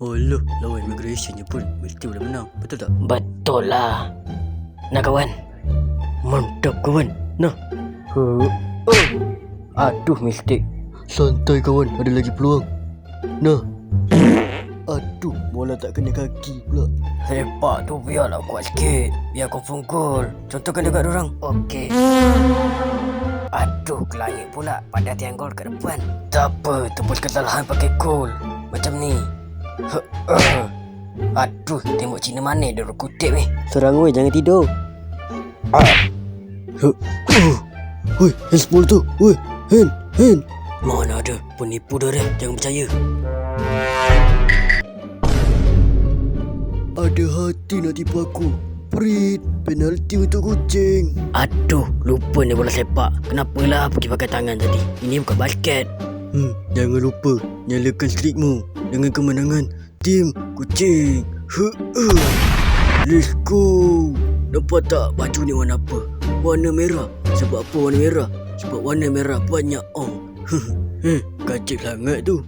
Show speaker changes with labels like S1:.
S1: Alah, lawan immigration je pun mesti boleh menang. Betul tak?
S2: Betul lah. Nah kawan. Mantap kawan. Nah. Aduh, mistake.
S1: Santai kawan, ada lagi peluang. Nah. Aduh, bola tak kena kaki pula.
S2: Sepak tu biarlah kuat sikit. Biar confirm gol. Contohkan dekat dorang. Okey. Aduh, ke langit pula. Pada tiang gol kat depan. Tak apa, tebus kesalahan pakai gol. Macam ni. Aduh, tembok Cina mana dia kutip ni.
S1: Serang weh, jangan tidur. Weh, handball tu. Weh, hand.
S2: Mana ada, penipu dah Rem. Jangan percaya.
S1: Ada hati nak tipu aku. Prit, penalti untuk kucing.
S2: Aduh, lupa ni bola sepak. Kenapalah pergi pakai tangan tadi. Ini bukan basket.
S1: Jangan lupa nyalakan streakmu dengan kemenangan tim kucing. Let's go. Nampak tak baju ni warna apa? Warna merah. Sebab apa warna merah? Sebab warna merah banyak ong. Kacik sangat tu.